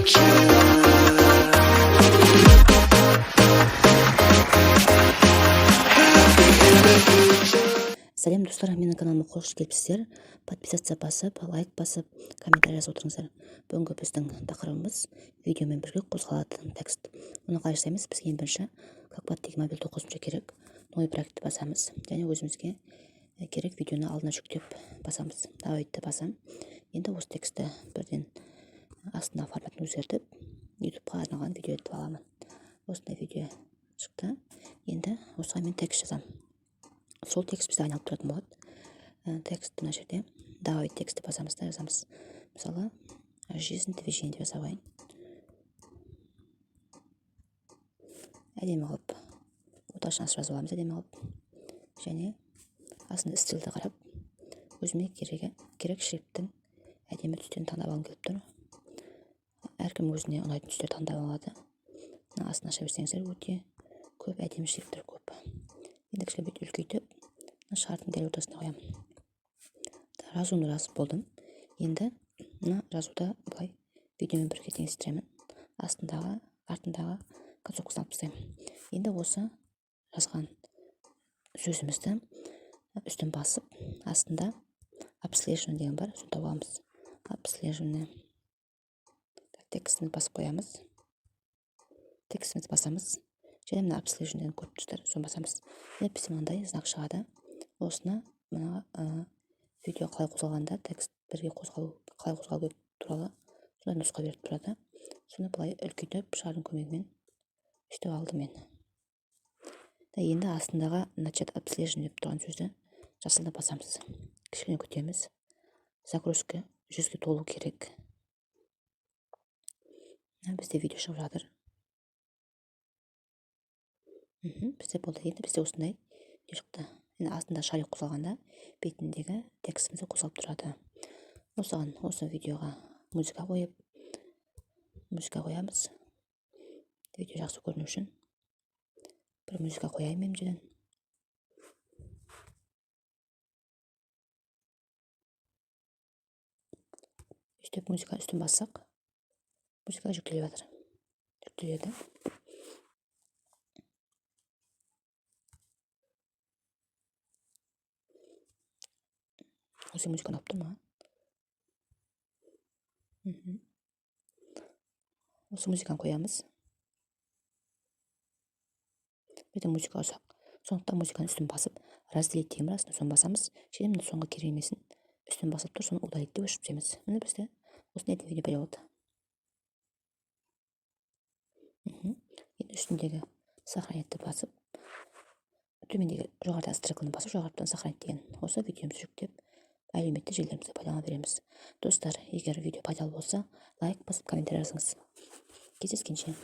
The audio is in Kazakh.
Сәлем достар, менің каналыма қош келіпсіздер. Подписаться басып, лайк басып, комментарий жазып отырыңыздар. Бүгінгі біздің тақырыбымыз видеомен бірге қозғалатын текст. Оны қалай жасаймыз? Бізге ең бірінші Как деген мобильді қосымша керек. Новый проектті басамыз және өзімізге керек видеоны алдына жүктеп басамыз. Давайте басам. Енді осы текстті бірден астына форматын өзгертіп, YouTube-ға арналған видео етіп аламын. Осындай видео шықты. Енді осыған мен текст жазамын. Сол текст бізде айналып тұратын болады. Текст мына жерде давай тексті басамыз да жазамыз. Мысалы, жизнь движение деп жазайын. Әдемі қылып оташын ашып жазып аламыз, әдемі қылып. Және астында стилді қарап, өзіме керек шрифттің әдемі түстерін таңдап алғым келіп тұр. Әркім өзіне ұнайтын түстер таңдап алады. Астына аша берсеңіздер, өте көп әдемі шрифттер көп. Енді кішкене бет үлкейтіп, шартын дәл ортасына қоямын. Жазуын жазып болдым. Енді мына жазуда былай видеомен бірге теңестіремін. Артындағы концовкасын алып тастаймын. Енді осы жазған сөзімізді үстін басып, астында обслеживание деген бар, соны тауып аламыз. Обслеживание. Текстімізді басып қоямыз. Текстімізді басамыз. Және мына обслеживание көріп тұрсыздар, соны басамыз. Енді бізде мынандай знак шығады. Осыны мына видео қалай қозғалғанда текст бірге қалай қозғалу керек туралы сондай нұсқа беріп тұрады. Соны былай үлкейтіп шардың көмегімен үстіп алдым мен. Енді астындағы начать обслеживание деп тұрған сөзді жасылда басамыз. Кішкене күтеміз. Загрузка 100-ге толу керек. Бізде видео шығып жатыр. Бізде болды. Енді бізде осындай видео шықты. Енді астында шарик қозғалғанда бетіндегі текстімізді қозғалып тұрады. Осы видеоға музыка қоямыз. Видео жақсы көріну үшін бір музыка қояйын мен жерден. Үстіп музыка үстін бассақ, музыка жүктеліп жатыр. Жүктеледі. Осы музыканы алып тұр ма? Осы музыканы қоямыз. Бетін музыка ұсақ. Сондықтан музыканы үстін басып, разделить деген бар, соны басамыз. Және мені соңғы керемесін үстін басып тұр, соны удалить деп өшіп түсеміз. Міне бізде осындай видео пайда болды. Енді үстіндегі сохранетті басып, төмендегі жоғарыда стрелканы басып, жоғарыдан сохранить деген осы видеомызды жүктеп, әлеуметтік желілерімізде пайдалана береміз. Достар, егер видео пайдалы болса, лайк басып, комментарий жазыңыз. Кездескенше.